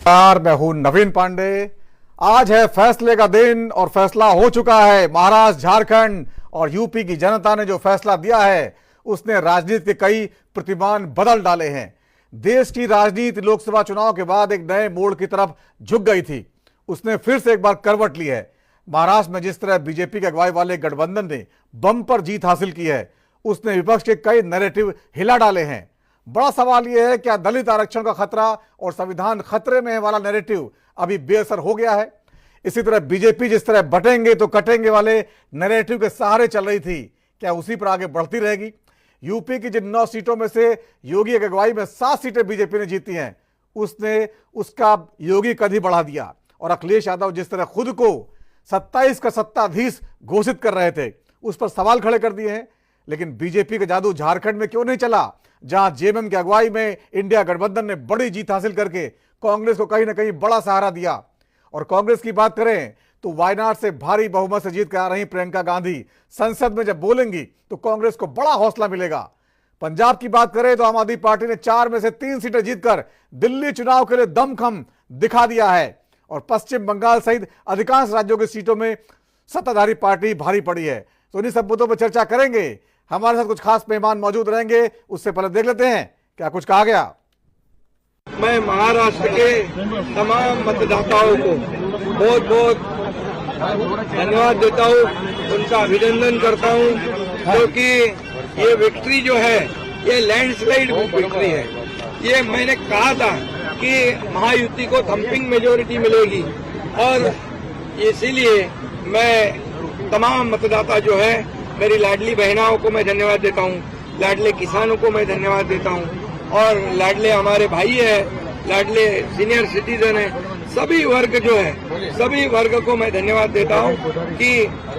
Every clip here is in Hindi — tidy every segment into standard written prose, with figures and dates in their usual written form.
नमस्कार, मैं हूं नवीन पांडे। आज है फैसले का दिन और फैसला हो चुका है। महाराष्ट्र, झारखंड और यूपी की जनता ने जो फैसला दिया है उसने राजनीति के कई प्रतिमान बदल डाले हैं। देश की राजनीति लोकसभा चुनाव के बाद एक नए मोड़ की तरफ झुक गई थी, उसने फिर से एक बार करवट ली है। महाराष्ट्र में जिस तरह बीजेपी की अगुवाई वाले गठबंधन ने बम्पर जीत हासिल की है, उसने विपक्ष के कई नैरेटिव हिला डाले हैं। बड़ा सवाल यह है, क्या दलित आरक्षण का खतरा और संविधान खतरे में है वाला नैरेटिव अभी बेअसर हो गया है? इसी तरह बीजेपी जिस तरह बटेंगे तो कटेंगे वाले नैरेटिव के सहारे चल रही थी, क्या उसी पर आगे बढ़ती रहेगी? यूपी की जिन 9 सीटों में से योगी की अगुवाई में 7 सीटें बीजेपी ने जीती हैं, उसने उसका योगी कद ही बढ़ा दिया। और अखिलेश यादव जिस तरह खुद को 27 का सत्ताधीश घोषित कर रहे थे, उस पर सवाल खड़े कर दिए हैं। लेकिन बीजेपी का जादू झारखंड में क्यों नहीं चला, जहां जेएमएम की अगुवाई में इंडिया गठबंधन ने बड़ी जीत हासिल करके कांग्रेस को कहीं ना कहीं बड़ा सहारा दिया। और कांग्रेस की बात करें तो वायनाड से भारी बहुमत से जीत कर आ रही प्रियंका गांधी संसद में जब बोलेंगी तो कांग्रेस को बड़ा हौसला मिलेगा। पंजाब की बात करें तो आम आदमी पार्टी ने 4 में से 3 सीटें जीतकर दिल्ली चुनाव के लिए दमखम दिखा दिया है। और पश्चिम बंगाल सहित अधिकांश राज्यों की सीटों में सत्ताधारी पार्टी भारी पड़ी है। तो इन्हीं सब मुद्दों पर चर्चा करेंगे। हमारे साथ कुछ खास मेहमान मौजूद रहेंगे, उससे पहले देख लेते हैं क्या कुछ कहा गया। मैं महाराष्ट्र के तमाम मतदाताओं को बहुत बहुत धन्यवाद देता हूँ, उनका अभिनंदन करता हूँ, क्योंकि ये विक्ट्री जो है ये लैंडस्लाइड विक्ट्री है। ये मैंने कहा था कि महायुति को थम्पिंग मेजोरिटी मिलेगी और इसीलिए मैं तमाम मतदाता जो है, मेरी लाडली बहनाओं को मैं धन्यवाद देता हूँ, लाडले किसानों को मैं धन्यवाद देता हूँ और लाडले हमारे भाई है, लाडले सीनियर सिटीजन है, सभी वर्ग जो है, सभी वर्ग को मैं धन्यवाद देता हूँ कि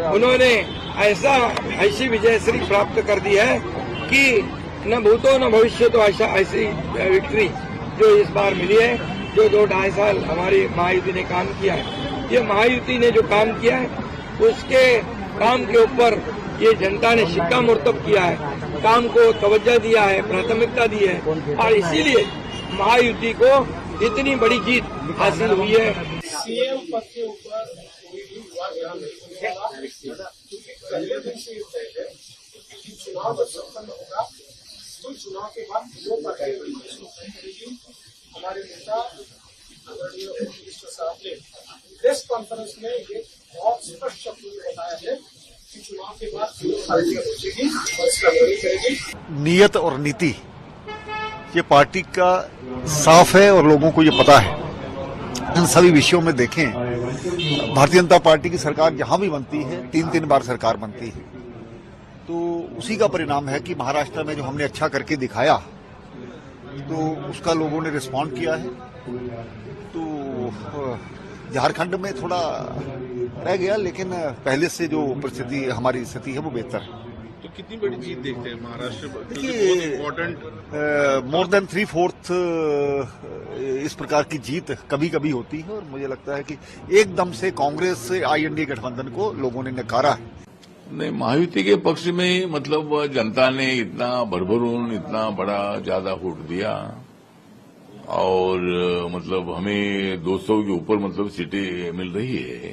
उन्होंने ऐसी विजयश्री प्राप्त कर दी है कि न भूतो न भविष्य तो ऐसी विक्ट्री जो इस बार मिली है, जो 2-2.5 साल हमारी महायुति ने काम किया है। ये महायुति ने जो काम किया है उसके काम के ऊपर ये जनता ने शिक्कामोर्तब किया है, काम को तवज्जो दिया है, प्राथमिकता दी है और इसीलिए महायुति को इतनी बड़ी जीत हासिल हुई है। सीएम पद के ऊपर पहले दिन से तय है कि चुनाव जब संपन्न होगा तो चुनाव के बाद जो पार्टी करेगी। हमारे नेता आदरणीय मिनिस्टर साहब ने प्रेस कॉन्फ्रेंस में ये बहुत स्पष्ट शब्दों में बताया है कि चुनाव के बाद जो पार्टियां बचेगी और इसका लड़ाई करेगी। नियत और नीति ये पार्टी का साफ है और लोगों को ये पता है। इन सभी विषयों में देखें, भारतीय जनता पार्टी की सरकार जहां भी बनती है 3-3 बार सरकार बनती है, तो उसी का परिणाम है कि महाराष्ट्र में जो हमने अच्छा करके दिखाया तो उसका लोगों ने रिस्पॉन्ड किया है। तो झारखंड में थोड़ा रह गया, लेकिन पहले से जो परिस्थिति हमारी स्थिति है वो बेहतर है। तो कितनी बड़ी जीत देखते हैं महाराष्ट्र? देखिए, मोर देन 3/4 इस प्रकार की जीत कभी कभी होती है और मुझे लगता है कि एकदम से कांग्रेस से INDA गठबंधन को लोगों ने नकारा है। नहीं, महायुति के पक्ष में मतलब जनता ने इतना भरभरून, इतना बड़ा ज्यादा वोट दिया और मतलब हमें 200 के ऊपर मतलब सीटें मिल रही है,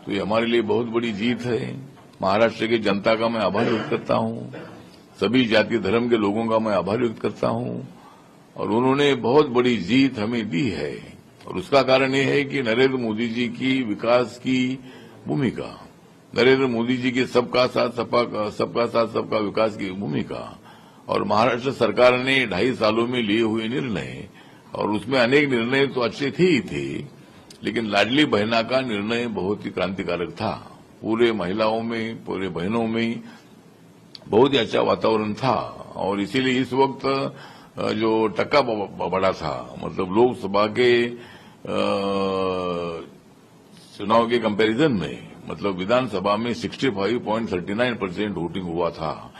तो ये हमारे लिए बहुत बड़ी जीत है। महाराष्ट्र की जनता का मैं आभार व्यक्त करता हूँ, सभी जाति धर्म के लोगों का मैं आभार व्यक्त करता हूँ और उन्होंने बहुत बड़ी जीत हमें दी है। और उसका कारण ये है कि नरेंद्र मोदी जी की विकास की भूमिका, नरेंद्र मोदी जी की सबका साथ सबका विकास की भूमिका और महाराष्ट्र सरकार ने 2.5 सालों में लिए हुए निर्णय, और उसमें अनेक निर्णय तो अच्छे थे ही थे, लेकिन लाडली बहना का निर्णय बहुत ही क्रांतिकारक था। पूरे महिलाओं में, पूरे बहनों में बहुत ही अच्छा वातावरण था और इसीलिए इस वक्त जो टक्का बढ़ा था, मतलब लोकसभा के चुनाव के कंपैरिजन में, मतलब विधानसभा में 65.39% वोटिंग हुआ था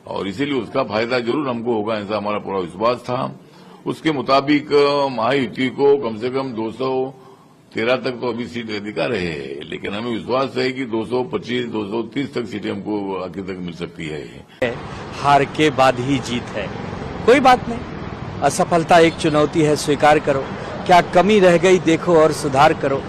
और इसीलिए उसका फायदा जरूर हमको होगा, ऐसा हमारा पूरा विश्वास था। उसके मुताबिक महायुति को कम से कम 213 तक तो अभी सीट अधिकार है, लेकिन हमें विश्वास है कि 225, 230 तक सीटें हमको आगे तक मिल सकती है। हार के बाद ही जीत है, कोई बात नहीं, असफलता एक चुनौती है, स्वीकार करो। क्या कमी रह गई देखो और सुधार करो,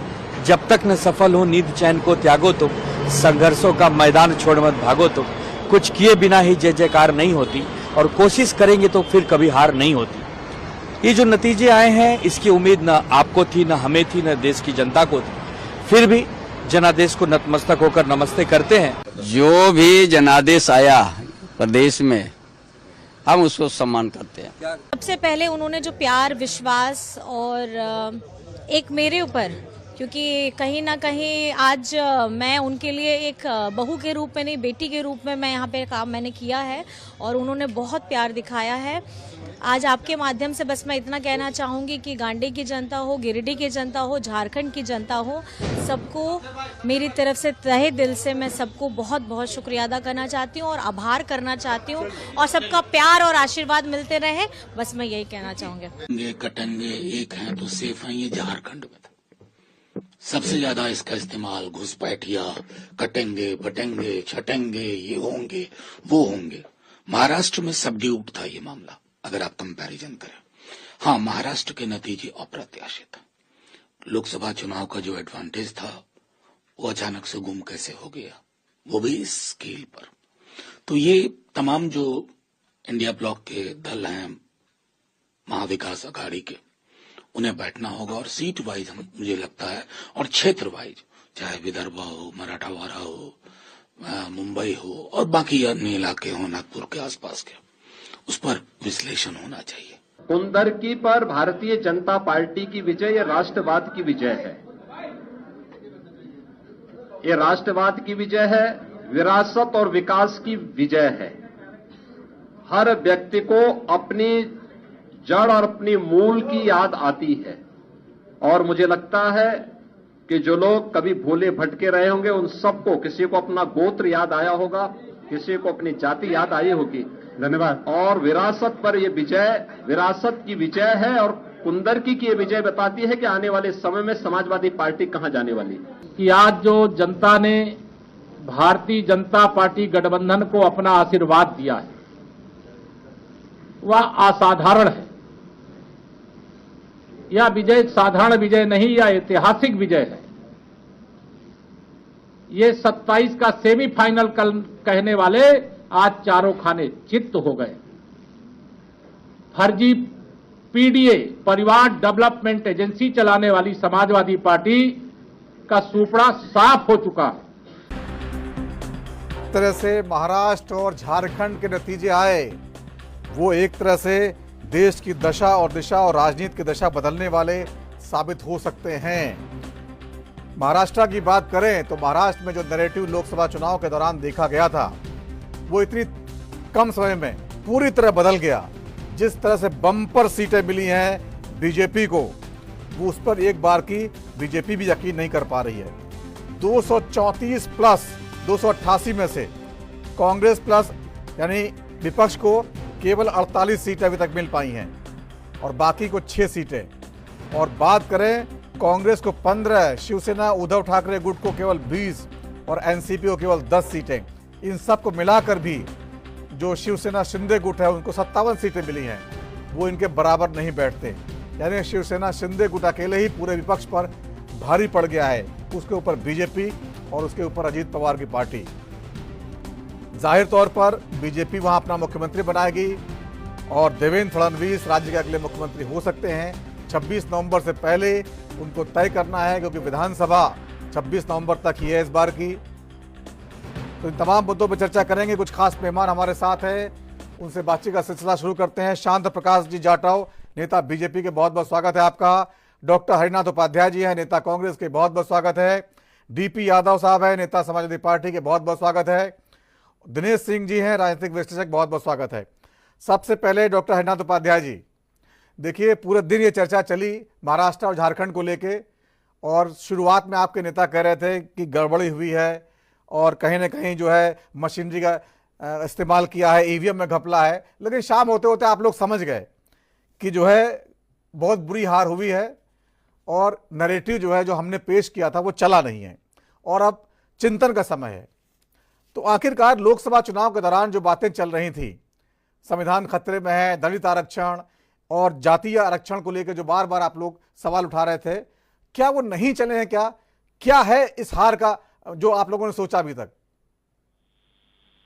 जब तक न सफल हो नींद चैन को त्यागो तुम, संघर्षों का मैदान छोड़ मत भागो तुम, कुछ किए बिना ही जय जयकार नहीं होती और कोशिश करेंगे तो फिर कभी हार नहीं होती। ये जो नतीजे आए हैं इसकी उम्मीद न आपको थी, न हमें थी, न देश की जनता को थी, फिर भी जनादेश को नतमस्तक होकर नमस्ते करते हैं। जो भी जनादेश आया प्रदेश में हम उसको सम्मान करते हैं। सबसे पहले उन्होंने जो प्यार, विश्वास और एक मेरे ऊपर, क्योंकि कहीं ना कहीं आज मैं उनके लिए एक बहू के रूप में नहीं, बेटी के रूप में मैं यहाँ पे काम मैंने किया है और उन्होंने बहुत प्यार दिखाया है। आज आपके माध्यम से बस मैं इतना कहना चाहूँगी कि गांडी की जनता हो, गिरिडीह की जनता हो, झारखंड की जनता हो, सबको मेरी तरफ से तहे दिल से मैं सबको बहुत बहुत शुक्रिया अदा करना चाहती हूँ और आभार करना चाहती हूँ और सबका प्यार और आशीर्वाद मिलते रहे, बस मैं यही कहना चाहूँगी। ये कटेंगे एक हैं तो सेफ हैं, ये झारखंड में सबसे ज्यादा इसका इस्तेमाल घुसपैठिया, कटेंगे, बटेंगे, छटेंगे, ये होंगे, वो होंगे। महाराष्ट्र में सबड्यूड था ये मामला, अगर आप कंपैरिजन करें। हाँ, महाराष्ट्र के नतीजे अप्रत्याशित थे। लोकसभा चुनाव का जो एडवांटेज था वो अचानक से गुम कैसे हो गया, वो भी इस स्केल पर। तो ये तमाम जो इंडिया ब्लॉक के दल हैं महाविकास अघाड़ी के, उन्हें बैठना होगा और सीट वाइज मुझे लगता है और क्षेत्र वाइज, चाहे विदर्भ हो, मराठावाड़ा हो, मुंबई हो और बाकी अन्य इलाके हो नागपुर के आसपास के, उस पर विश्लेषण होना चाहिए। कुंदरकी पर भारतीय जनता पार्टी की विजय ये राष्ट्रवाद की विजय है। ये राष्ट्रवाद की विजय है, विरासत और विकास की विजय है। हर व्यक्ति को अपनी जड़ और अपनी मूल की याद आती है और मुझे लगता है कि जो लोग कभी भूले भटके रहे होंगे उन सबको, किसी को अपना गोत्र याद आया होगा, किसी को अपनी जाति याद आई होगी। धन्यवाद। और विरासत पर यह विजय, विरासत की विजय है और कुंदरकी की ये विजय बताती है कि आने वाले समय में समाजवादी पार्टी कहां जाने वाली है। कि आज जो जनता ने भारतीय जनता पार्टी गठबंधन को अपना आशीर्वाद दिया है वह असाधारण है। यह विजय साधारण विजय नहीं, यह ऐतिहासिक विजय है। ये 27 का सेमीफाइनल कल कहने वाले आज चारों खाने चित्त हो गए। फर्जी पीडीए, परिवार डेवलपमेंट एजेंसी चलाने वाली समाजवादी पार्टी का सुपड़ा साफ हो चुका है। इस तरह से महाराष्ट्र और झारखंड के नतीजे आए, वो एक तरह से देश की दशा और दिशा और राजनीति की दशा बदलने वाले साबित हो सकते हैं। महाराष्ट्र की बात करें तो महाराष्ट्र में जो नैरेटिव लोकसभा चुनाव के दौरान देखा गया था वो इतनी कम समय में पूरी तरह बदल गया। जिस तरह से बम्पर सीटें मिली हैं बीजेपी को, वो उस पर एक बार की बीजेपी भी यकीन नहीं कर पा रही है। 234 प्लस 288 में से कांग्रेस प्लस यानी विपक्ष को केवल 48 सीटें अभी तक मिल पाई हैं और बाकी को 6 सीटें। और बात करें कांग्रेस को 15, शिवसेना उद्धव ठाकरे गुट को केवल 20 और एनसीपी को केवल 10 सीटें। इन सब को मिलाकर भी जो शिवसेना शिंदे गुट है उनको 57 सीटें मिली हैं, वो इनके बराबर नहीं बैठते। यानी शिवसेना शिंदे गुट अकेले ही पूरे विपक्ष पर भारी पड़ गया है, उसके ऊपर बीजेपी और उसके ऊपर अजीत पवार की पार्टी। जाहिर तौर पर बीजेपी वहां अपना मुख्यमंत्री बनाएगी और देवेंद्र फडणवीस राज्य के अगले मुख्यमंत्री हो सकते हैं। 26 नवंबर से पहले उनको तय करना है, क्योंकि विधानसभा 26 नवंबर तक ही है इस बार की। तो इन तमाम मुद्दों पर चर्चा करेंगे। कुछ खास मेहमान हमारे साथ हैं, उनसे बातचीत का सिलसिला शुरू करते हैं। शांत प्रकाश जी जाटव, नेता बीजेपी के, बहुत बहुत स्वागत है आपका। डॉक्टर हरिनाथ उपाध्याय जी हैं, नेता कांग्रेस के, बहुत बहुत स्वागत है। डीपी यादव साहब है, नेता समाजवादी पार्टी के, बहुत बहुत स्वागत है। दिनेश सिंह जी हैं, राजनीतिक विश्लेषक, बहुत बहुत स्वागत है। सबसे पहले डॉक्टर हरिनाथ उपाध्याय जी, देखिए पूरे दिन ये चर्चा चली महाराष्ट्र और झारखंड को लेके, और शुरुआत में आपके नेता कह रहे थे कि गड़बड़ी हुई है और कहीं ना कहीं जो है मशीनरी का इस्तेमाल किया है, ईवीएम में घपला है, लेकिन शाम होते होते आप लोग समझ गए कि जो है बहुत बुरी हार हुई है और नैरेटिव जो है जो हमने पेश किया था वो चला नहीं है और अब चिंतन का समय है। तो आखिरकार लोकसभा चुनाव के दौरान जो बातें चल रही थी, संविधान खतरे में है, दलित आरक्षण, और जातीय आरक्षण को लेकर जो बार बार आप लोग सवाल उठा रहे थे, क्या वो नहीं चले हैं? क्या है इस हार का जो आप लोगों ने सोचा अभी तक?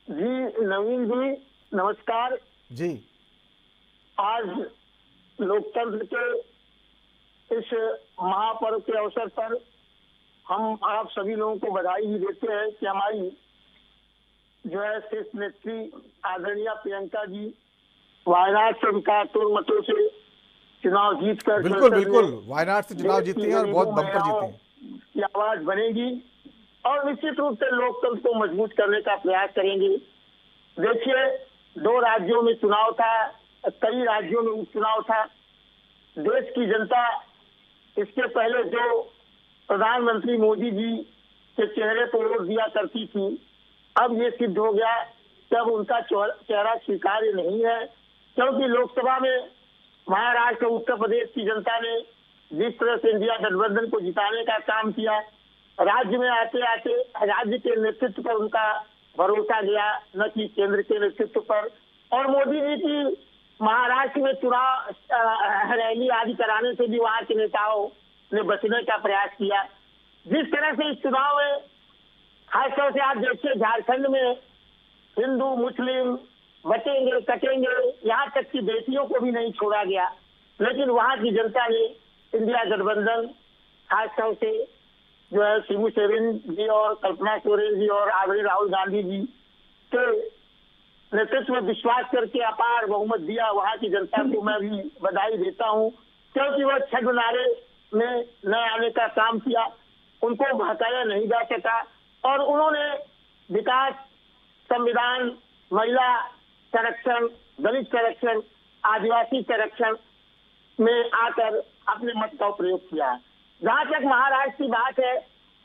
जी नवीन जी नमस्कार जी। आज लोकतंत्र के इस महापर्व के अवसर पर हम आप सभी लोगों को बधाई भी देते हैं कि हमारी जो है शीर्ष नेत्री आदरणीय प्रियंका जी वायनाड से विकासपूर्ण मतों से चुनाव जीतकर बिल्कुल वायनाड से चुनाव जीती हैं और बहुत बम्पर जीती हैं। की आवाज बनेगी और निश्चित रूप से लोकतंत्र को मजबूत करने का प्रयास करेंगे। देखिए, 2 राज्यों में चुनाव था, कई राज्यों में उपचुनाव था। देश की जनता इसके पहले जो प्रधानमंत्री मोदी जी के चेहरे पर वोट दिया करती थी, अब ये सिद्ध हो गया कि अब उनका चेहरा स्वीकार्य नहीं है, क्योंकि लोकसभा में महाराष्ट्र और उत्तर प्रदेश की जनता ने जिस तरह से इंडिया गठबंधन को जिताने का काम किया, राज्य में आते आते राज्य के नेतृत्व पर उनका भरोसा गया, न कि केंद्र के नेतृत्व पर। और मोदी जी की महाराष्ट्र में चुनाव रैली आदि कराने से भी वहां के नेताओं ने बचने का प्रयास किया। जिस तरह से इस चुनाव में खासतौर से आप देखिए, झारखंड में हिंदू मुस्लिम बटेंगे कटेंगे, यहाँ तक कि बेटियों को भी नहीं छोड़ा गया, लेकिन वहां की जनता ने इंडिया गठबंधन खासतौर से जो है शिबू सोरेन जी और कल्पना सोरेन जी और आदरणीय राहुल गांधी जी के नेतृत्व में विश्वास करके अपार बहुमत दिया। वहां की जनता को मैं भी बधाई देता हूं, क्योंकि वह छद्म नारे में न आने का काम किया, उनको भड़काया नहीं जा सका और उन्होंने विकास, संविधान, महिला संरक्षण, दलित संरक्षण, आदिवासी संरक्षण में आकर अपने मत का प्रयोग किया। जहां तक महाराष्ट्र की बात है,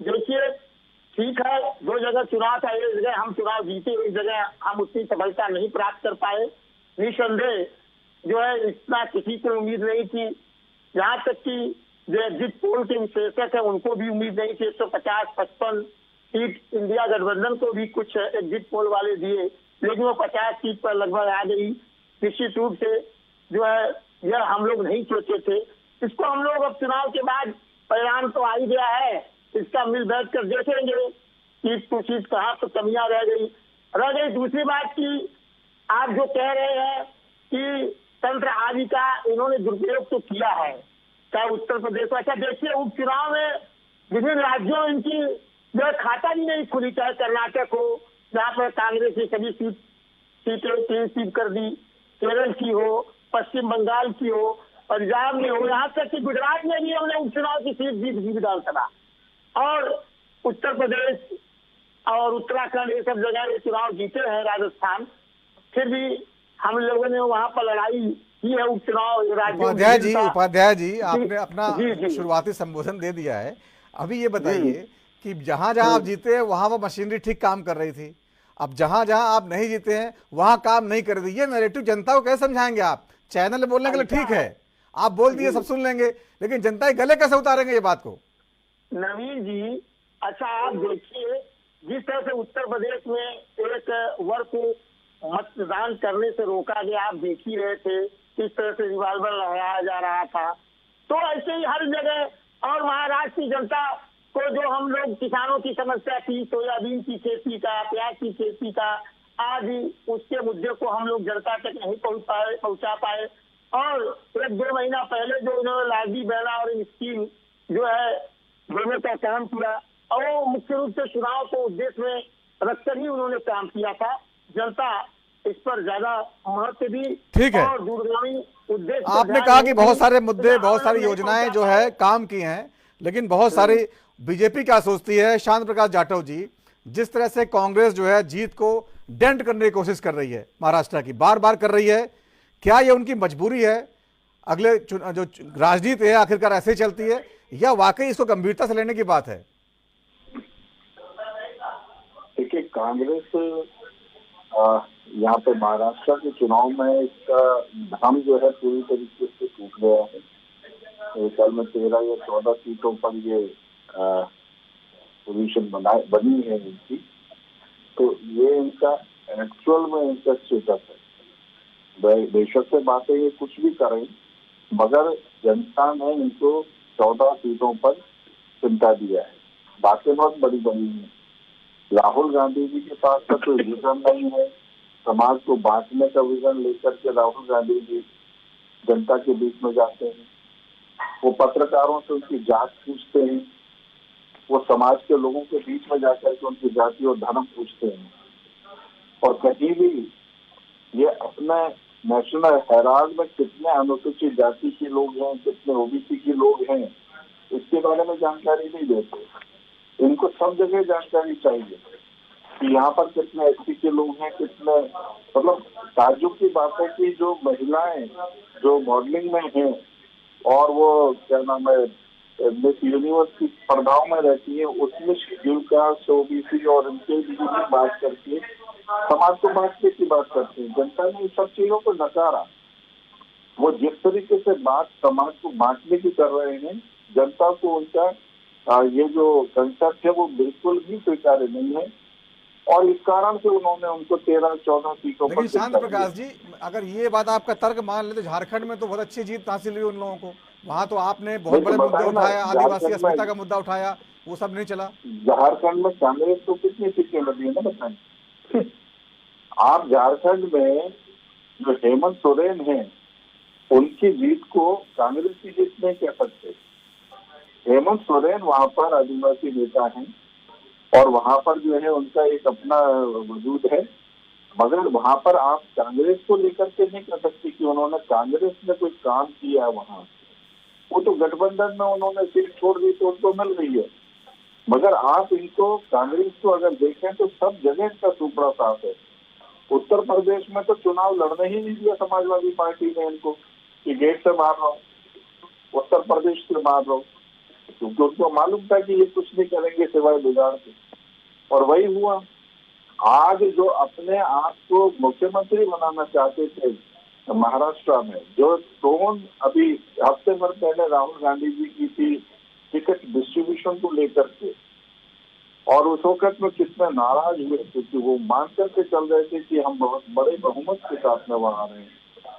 देखिए ठीक है, 2 जगह चुनाव था, एक जगह हम चुनाव जीते, एक जगह हम उतनी सफलता नहीं प्राप्त कर पाए। निसंदेह जो है इतना किसी को उम्मीद नहीं थी, यहाँ तक कि जो एग्जिट पोल के विश्लेषक है उनको भी उम्मीद नहीं थी। 150-55 सीट इंडिया गठबंधन को भी कुछ एग्जिट पोल वाले दिए, लेकिन वो 50 सीट पर लगभग आ गई। निश्चित रूप से जो है यह हम लोग नहीं सोचे थे। इसको हम लोग अब चुनाव के बाद परिणाम तो आ ही गया है, इसका मिल बैठ कर देखेंगे सीट टू सीट कहाँ तो कमियां रह गई। दूसरी बात की आप जो कह रहे हैं कि तंत्र आदि का इन्होंने दुरुपयोग तो किया है, चाहे उत्तर प्रदेश। अच्छा देखिए, उपचुनाव में विभिन्न राज्यों में इनकी जो खाता भी नहीं खुली, चाहे कर्नाटक हो जहाँ पर कांग्रेस ने सभी सीटें 3 सीट कर दी, केरल की हो, पश्चिम बंगाल की हो, पंजाब में हो, यहाँ तक कि गुजरात में भी हमने उपचुनाव की सीट जीत विधानसभा, और उत्तर प्रदेश और उत्तराखंड ये सब जगह चुनाव जीते हैं, राजस्थान, फिर भी हम लोगों ने वहाँ पर लड़ाई की है उपचुनाव। उपाध्याय जी आपने अपना शुरुआती संबोधन दे दिया है। अभी ये बताइए कि जहां जहां आप जीते हैं वहां वो मशीनरी ठीक काम कर रही थी, अब जहां जहां आप नहीं जीते हैं वहां काम नहीं कर रही। ये नैरेटिव जनता को कैसे समझाएंगे आप? चैनल में बोलने के लिए ठीक है, आप बोल दिए सब सुन लेंगे, लेकिन जनता के गले कैसे उतारेंगे ये बात को? नवीन जी, अच्छा आप देखिए, जिस तरह से उत्तर प्रदेश में एक वर्ग को मतदान करने से रोका गया, आप देख ही रहे थे किस तरह से रिवाल्वर लहराया जा रहा था, तो ऐसे ही हर जगह। और महाराष्ट्र की जनता को जो हम लोग किसानों की समस्या थी, सोयाबीन की खेती का, प्याज की खेती का आदि, उसके मुद्दे को हम लोग जनता तक नहीं पहुंचा पाए। और 1-2 महीना पहले जो उन्होंने लाडली बहना और स्कीम जो है देने का काम किया, और वो मुख्य रूप से चुनाव को उद्देश्य में रखकर ही उन्होंने काम किया था। जनता इस पर ज्यादा महत्व दी, ठीक है, और दूरगामी उद्देश्य। आपने कहा कि बहुत सारे मुद्दे, बहुत सारी योजनाएं जो है काम की हैं, लेकिन बहुत सारी बीजेपी क्या सोचती है? शांत प्रकाश जाटव जी, जिस तरह से कांग्रेस जो है जीत को डेंट करने की कोशिश कर रही है, महाराष्ट्र की बार बार कर रही है, क्या ये उनकी मजबूरी है? अगले जो राजनीति है आखिरकार ऐसे ही चलती है, या वाकई इसको गंभीरता से लेने की बात है? देखिए, कांग्रेस यहाँ पे महाराष्ट्र के चुनाव में इसका भ्रम जो है पूरी तरीके से टूट गया है। मेरे ख्याल में 13 या 14 सीटों पर ये पोजीशन बनी है इनकी, तो ये इनका एक्चुअल में इनका स्टेटस है। बेशक से बातें ये कुछ भी करें, मगर जनता ने इनको 14 सीटों पर चिमटा दिया है। बातें बहुत बड़ी बड़ी हैं। राहुल गांधी जी के पास तो कोई विजन नहीं है। समाज को बांटने का विजन लेकर के राहुल गांधी जी जनता के बीच में जाते हैं। वो पत्रकारों से उनकी जात पूछते हैं। वो समाज के लोगों के बीच में जाकर के उनकी जाति और धर्म पूछते हैं। और कहीं भी ये अपने नेशनल हेराल्ड में कितने अनुसूचित जाति के लोग हैं, कितने ओबीसी के लोग हैं, इसके बारे में जानकारी नहीं देते। इनको सब जगह जानकारी चाहिए कि यहाँ पर कितने एससी के लोग हैं, कितने, मतलब ताज्जुब की बात है कि जो महिलाएं जो मॉडलिंग में हैं और वो क्या नाम है मिस यूनिवर्स की स्पर्धाओं में रहती है, उसमें शेड्यूल कास्ट, ओबीसी और इनके भी बात करके समाज को बांटने की बात करते हैं। जनता ने इन सब चीजों को नकारा। वो जिस तरीके से बात समाज को बांटने की कर रहे हैं, जनता को उनका ये जो कंसेप्ट है वो बिल्कुल भी स्वीकार्य नहीं है। और इस कारण से उन्होंने उनको 13-14 सीटों पर। लेकिन शांत प्रकाश जी, अगर ये बात आपका तर्क मान ले तो झारखंड में तो बहुत अच्छी जीत हासिल हुई उन लोगों को। वहां तो आपने बहुत बड़े मुद्दे उठाया, आदिवासी अस्मिता का मुद्दा उठाया, वो सब नहीं चला। झारखंड में कांग्रेस को कितनी सीटें लगी है ना बताएं। आप झारखंड में जो हेमंत सोरेन हैं उनकी जीत को कांग्रेस की जीत नहीं कह सकते। हेमंत सोरेन वहां पर आदिवासी नेता हैं और वहां पर जो है उनका एक अपना वजूद है, मगर वहां पर आप कांग्रेस को लेकर के नहीं कर सकते कि उन्होंने कांग्रेस में कोई काम किया वहां। वो तो गठबंधन में उन्होंने सीट छोड़ दी तो उनको मिल रही है, मगर आप इनको कांग्रेस को अगर देखें तो सब जगह इनका सुपड़ा साफ है। उत्तर प्रदेश में तो चुनाव लड़ने ही नहीं दिया समाजवादी पार्टी ने इनको कि गेट से मार रहा हूँ, उत्तर प्रदेश से मार रहा हूँ, क्योंकि उनको मालूम था कि ये कुछ नहीं करेंगे सिवाय बिगाड़ के। और वही हुआ। आज जो अपने आप को मुख्यमंत्री बनाना चाहते थे महाराष्ट्र में, जो टोन अभी हफ्ते भर पहले राहुल गांधी जी की थी टिकट डिस्ट्रीब्यूशन को लेकर के, और उस वक्त में कितने नाराज हुए क्योंकि वो मान करके चल रहे थे कि हम बहुत बड़े बहुमत के साथ में वहां आ रहे हैं,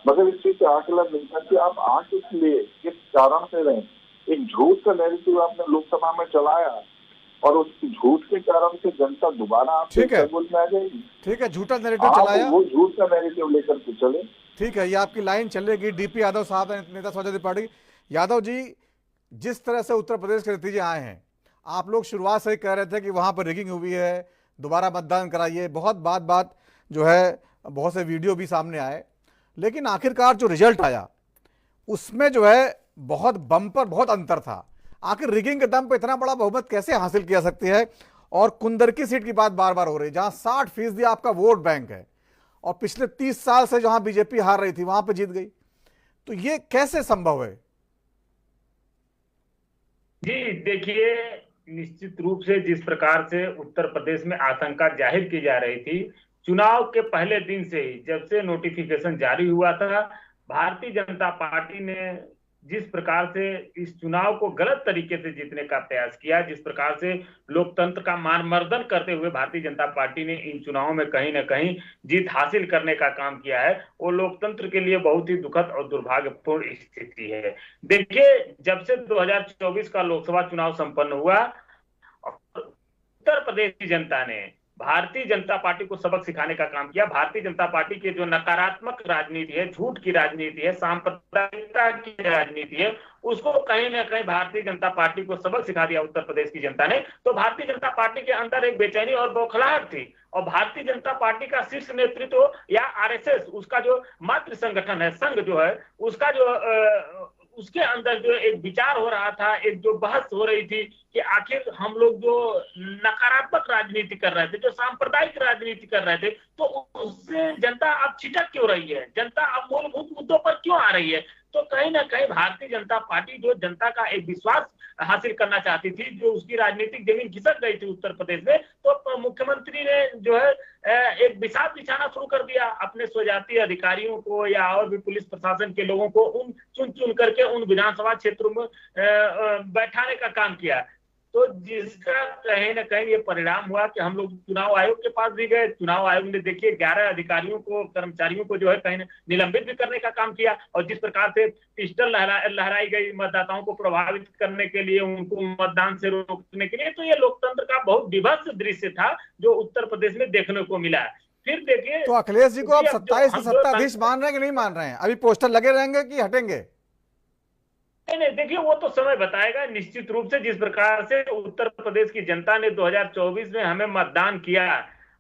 मगर इस चीज का आकलन नहीं था कि आप आ किस लिए, किस कारण से रहे। एक झूठ का नैरेटिव आपने लोकसभा में चलाया और उस झूठ के कारण से जनता दोबारा आपके चंगुल में आ जाएगी। ठीक है, झूठा नैरेटिव चलाया, वो झूठ का नैरेटिव लेकर के चले। ठीक है, ये आपकी लाइन चलेगी। डीपी यादव साहब हैं, नेता समाजवादी पार्टी। यादव जी, जिस तरह से उत्तर प्रदेश के नतीजे आए हैं, आप लोग शुरुआत से ही कह रहे थे कि वहां पर रिगिंग हुई है, दोबारा मतदान कराइए, बहुत बात जो है, बहुत से वीडियो भी सामने आए, लेकिन आखिरकार जो रिजल्ट आया उसमें जो है बहुत बम्पर, बहुत अंतर था। आखिर रिगिंग के दम पे इतना बड़ा बहुमत कैसे हासिल किया सकती है? और कुंदर की सीट की बात बार बार हो रही है, जहां 60% आपका वोट बैंक है और पिछले 30 साल से जहां बीजेपी हार रही थी वहां पे जीत गई, तो ये कैसे संभव है? जी देखिए, निश्चित रूप से जिस प्रकार से उत्तर प्रदेश में आशंका जाहिर की जा रही थी, चुनाव के पहले दिन से ही, जब से नोटिफिकेशन जारी हुआ था, भारतीय जनता पार्टी ने जिस प्रकार से इस चुनाव को गलत तरीके से जीतने का प्रयास किया, जिस प्रकार से लोकतंत्र का मानमर्दन करते हुए भारतीय जनता पार्टी ने इन चुनावों में कहीं ना कहीं जीत हासिल करने का काम किया है, वो लोकतंत्र के लिए बहुत ही दुखद और दुर्भाग्यपूर्ण स्थिति है। देखिए, जब से 2024 का लोकसभा चुनाव संपन्न हुआ, उत्तर प्रदेश की जनता ने भारतीय जनता पार्टी को सबक सिखाने का काम किया। भारतीय जनता पार्टी की जो नकारात्मक राजनीति है, झूठ की राजनीति है, सांप्रदायिकता की राजनीति है, उसको कहीं ना कहीं भारतीय जनता पार्टी को सबक सिखा दिया उत्तर प्रदेश की जनता ने। तो भारतीय जनता पार्टी के अंदर एक बेचैनी और बौखलाहट थी, और भारतीय जनता पार्टी का शीर्ष नेतृत्व या आरएसएस, उसका जो मातृ संगठन है, संघ जो है, उसका जो उसके अंदर जो एक विचार हो रहा था, एक जो बहस हो रही थी कि आखिर हम लोग जो नकारात्मक राजनीति कर रहे थे, जो सांप्रदायिक राजनीति कर रहे थे, तो उससे जनता अब छिटक क्यों रही है, जनता अब मूलभूत मुद्दों पर क्यों आ रही है? तो कहीं ना कहीं भारतीय जनता पार्टी जो जनता का एक विश्वास हासिल करना चाहती थी, जो उसकी राजनीतिक जमीन खिसक गई थी उत्तर प्रदेश में, तो मुख्यमंत्री ने जो है एक विषाद बिछाना शुरू कर दिया अपने स्वजातीय अधिकारियों को या और भी पुलिस प्रशासन के लोगों को उन चुन करके उन विधानसभा क्षेत्रों में बैठाने का काम किया। तो जिसका कहीं ना कहीं ये परिणाम हुआ कि हम लोग चुनाव आयोग के पास भी गए। चुनाव आयोग ने देखिए 11 अधिकारियों को, कर्मचारियों को जो है कहीं निलंबित भी करने का काम किया, और जिस प्रकार से पिस्टल लहराई गई मतदाताओं को प्रभावित करने के लिए, उनको मतदान से रोकने के लिए, तो ये लोकतंत्र का बहुत विभत्स दृश्य था जो उत्तर प्रदेश में देखने को मिला। फिर देखिए, तो अखिलेश जी को आप 27 के सत्ताधीश मान रहे हैं कि नहीं मान रहे हैं? अभी पोस्टर लगे रहेंगे कि हटेंगे? नहीं, देखिए वो तो समय बताएगा। निश्चित रूप से जिस प्रकार से उत्तर प्रदेश की जनता ने 2024 में हमें मतदान किया,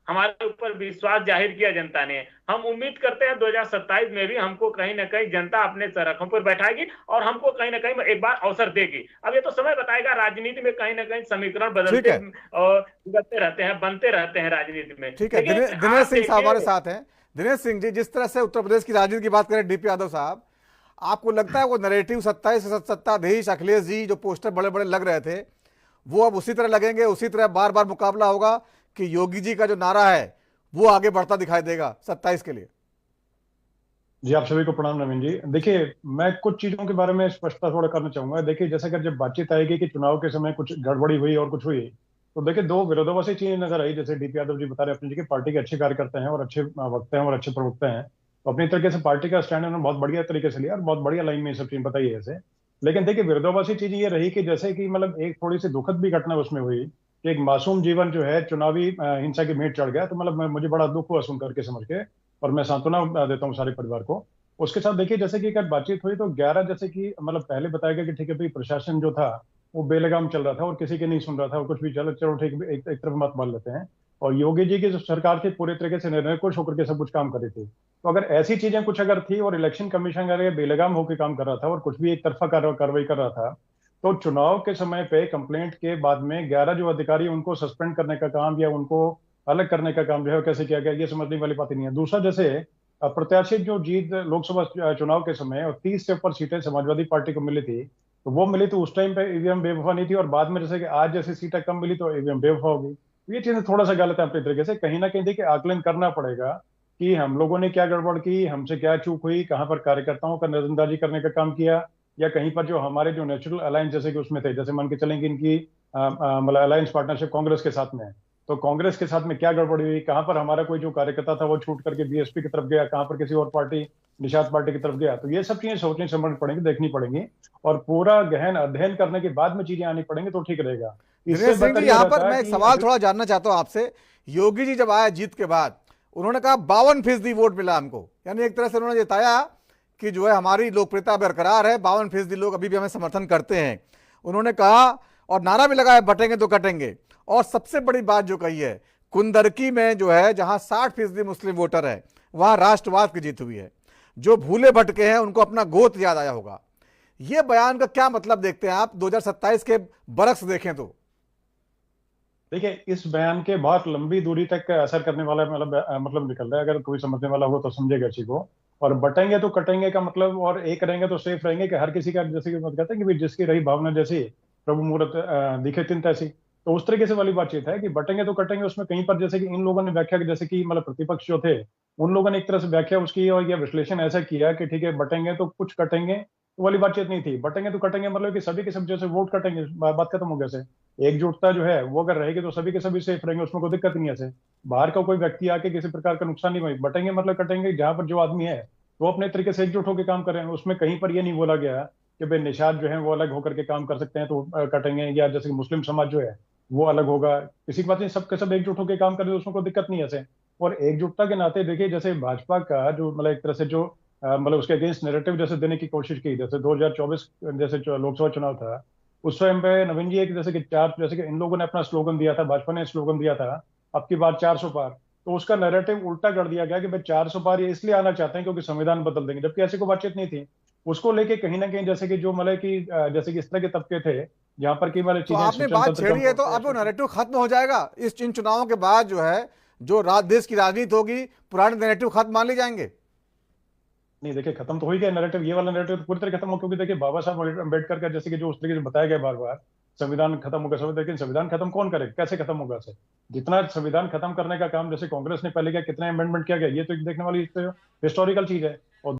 हमारे ऊपर विश्वास जाहिर किया जनता ने, हम उम्मीद करते हैं 2027 में भी हमको कहीं ना कहीं जनता अपने सड़कों पर बैठाएगी और हमको कहीं ना कहीं एक बार अवसर देगी। अब ये तो समय बताएगा। राजनीति में कहीं ना कहीं समीकरण बदलते और बिगड़ते रहते हैं, बनते रहते हैं राजनीति में। ठीक है, दिनेश सिंह साहब हमारे साथ हैं। दिनेश सिंह जी, जिस तरह से उत्तर प्रदेश की राजनीति की बात करें डीपी यादव साहब, आपको लगता है वो नैरेटिव 27 सत्ताधीश अखिलेश जी जो पोस्टर बड़े बड़े लग रहे थे, वो अब उसी तरह लगेंगे, उसी तरह बार बार मुकाबला होगा कि योगी जी का जो नारा है वो आगे बढ़ता दिखाई देगा 27 के लिए? जी, आप सभी को प्रणाम नवीन जी। देखिए, मैं कुछ चीजों के बारे में स्पष्टता थोड़ा करना चाहूंगा। देखिए, जैसे कि जब बातचीत आएगी कि चुनाव के समय कुछ गड़बड़ी हुई और कुछ हुई, तो देखिए दो विरोधाभासी चीजें नजर आई। जैसे डीपी यादव जी बता रहे अपनी जगह पार्टी के अच्छे कार्यकर्ता हैं और अच्छे वक्ता हैं और अच्छे प्रवक्ता हैं, तो अपनी तरीके से पार्टी का स्टैंड उन्होंने बहुत बढ़िया तरीके से लिया और बहुत बढ़िया लाइन में ये सब चीज बताई है ऐसे। लेकिन देखिए, विरोधाभासी चीज ये रही कि जैसे कि मतलब एक थोड़ी सी दुखद भी घटना उसमें हुई कि एक मासूम जीवन जो है चुनावी हिंसा की भेंट चढ़ गया। तो मतलब मुझे बड़ा दुख हुआ सुन करके, समझ के, और मैं सांत्वना देता हूँ सारे परिवार को। उसके साथ देखिए, जैसे कि अगर बातचीत हुई तो 11 जैसे कि मतलब पहले बताया गया कि ठीक है भाई, प्रशासन जो था वो बेलगाम चल रहा था और किसी के नहीं सुन रहा था और कुछ भी चलो ठीक, एक तरफ मत मान लेते हैं। और योगी जी की जो सरकार थी पूरे तरीके से निर्णयकुश होकर के सब कुछ काम कर रही थी। तो अगर ऐसी चीजें कुछ अगर थी और इलेक्शन कमीशन अगर बेलगाम होकर काम कर रहा था और कुछ भी एक तरफा कार्रवाई कर रहा था, तो चुनाव के समय पे कंप्लेंट के बाद में 11 जो अधिकारी उनको सस्पेंड करने का काम या उनको अलग करने का काम जो है कैसे किया गया, ये समझने वाली बात नहीं है। दूसरा, जैसे प्रत्याशी जो जीत लोकसभा चुनाव के समय और 30 से ऊपर सीटें समाजवादी पार्टी को मिली थी, तो वो मिली तो उस टाइम पे ईवीएम बेवफा नहीं थी, और बाद में जैसे कि आज जैसी सीटें कम मिली तो ईवीएम बेवफा होगी। ये चीजें थोड़ा सा गलत है अपनी तरीके से। कहीं ना कहीं देखिए आकलन करना पड़ेगा कि हम लोगों ने क्या गड़बड़ की, हमसे क्या चूक हुई, कहाँ पर कार्यकर्ताओं का नजरअंदाजी करने का काम किया, या कहीं पर जो हमारे जो नेचुरल अलायंस जैसे कि उसमें थे, जैसे मान के चलेंगे इनकी मतलब अलायंस पार्टनरशिप कांग्रेस के साथ में, तो कांग्रेस के साथ में क्या गड़बड़ी हुई, कहाँ पर हमारा कोई जो कार्यकर्ता था वो छूट करके बीएसपी की तरफ गया, कहाँ पर किसी और पार्टी निषाद पार्टी की तरफ गया। तो ये सब चीजें सोचनी समझनी पड़ेंगी, देखनी पड़ेंगी, और पूरा गहन अध्ययन करने के बाद में चीजें आनी पड़ेंगी तो ठीक रहेगा। यहाँ पर मैं एक सवाल थोड़ा जानना चाहता हूँ आपसे। योगी जी जब आए जीत के बाद, उन्होंने कहा 52% वोट मिला हमको, यानी एक तरह से उन्होंने जताया कि जो है हमारी लोकप्रियता बरकरार है, 52% लोग अभी भी हमें समर्थन करते हैं, उन्होंने कहा। और नारा भी लगाया, बटेंगे तो कटेंगे। और सबसे बड़ी बात जो कही है, कुंदरकी में जो है जहां 60% मुस्लिम वोटर है, वहां राष्ट्रवाद की जीत हुई है। जो भूले भटके हैं उनको अपना गोत याद आया होगा। ये बयान का क्या मतलब देखते हैं आप 2027 के बरस देखें तो? देखिए, इस बयान के बहुत लंबी दूरी तक असर करने वाला मतलब निकल रहा है। अगर कोई समझने वाला हो तो समझेगा इसी को। और बटेंगे तो कटेंगे का मतलब, और एक रहेंगे तो सेफ रहेंगे, कि हर किसी का, जैसे कि कहते हैं कि जिसकी रही भावना जैसी प्रभु मुहूर्त दिखे तिन तैसी, तो उस तरीके से वाली बातचीत है कि बटेंगे तो कटेंगे। उसमें कहीं पर जैसे कि इन लोगों ने व्याख्या, जैसे कि मतलब प्रतिपक्ष जो थे उन लोगों ने एक तरह से व्याख्या उसकी और यह विश्लेषण ऐसा किया कि ठीक है बटेंगे तो कुछ कटेंगे, तो वाली बातचीत नहीं थी। बटेंगे तो कटेंगे मतलब कि सभी के सब जैसे वोट कटेंगे, बात खत्म हो गया से। एकजुटता जो है वो अगर रहेगी तो सभी के सभी सेफ रहेंगे, उसमें कोई दिक्कत नहीं है। ऐसे बाहर का कोई व्यक्ति आके किसी प्रकार का नुकसान नहीं हुई। बटेंगे मतलब कटेंगे, जहां पर जो आदमी है वो अपने तरीके से एकजुट होकर काम करें। उसमें कहीं पर ये नहीं बोला गया कि भाई निषाद जो है वो अलग होकर के काम कर सकते हैं तो कटेंगे, या जैसे मुस्लिम समाज जो है वो अलग होगा, किसी की बात नहीं, सबके सब एकजुट होकर काम करें, उसमें कोई दिक्कत नहीं है ऐसे। और एकजुटता के नाते देखिए, जैसे भाजपा का जो मतलब एक तरह से जो मतलब उसके अगेंस्ट नैरेटिव जैसे देने की कोशिश की, जैसे 2024 जैसे लोकसभा चुनाव था, उस टाइम पे नवीन जी एक जैसे कि जैसे कि इन लोगों ने अपना स्लोगन दिया था, भाजपा ने स्लोगन दिया था अब की बार 400 पार, तो उसका नैरेटिव उल्टा कर दिया गया कि भाई 400 पार ये इसलिए आना चाहते हैं क्योंकि संविधान बदल देंगे, जबकि ऐसी कोई बातचीत नहीं थी। उसको लेके कहीं ना कहीं जैसे कि जो मतलब कि जैसे कि इस तरह के तबके थे जहां पर की वाले चीजें, आपने बात छेड़ी है तो अब वो नैरेटिव खत्म हो जाएगा इस इन चुनावों के बाद, जो है जो देश की राजनीति होगी, पुराने नैरेटिव खत्म मान ली जाएंगे? नहीं, देखिए खत्म तो हो ही गया नैरेटिव, ये वाला नैरेटिव तो पूरी तरह खत्म हो, क्योंकि देखिए बाबा साहब अम्बेडकर का जैसे कि जो उस तरीके से बताया गया बार बार, संविधान खत्म होगा सब, लेकिन संविधान खत्म कौन करे, कैसे खत्म होगा? से जितना संविधान खत्म करने का काम जैसे कांग्रेस ने पहले किया, कितना अमेंडमेंट किया गया, ये तो एक देखने वाली हिस्टोरिकल चीज है। और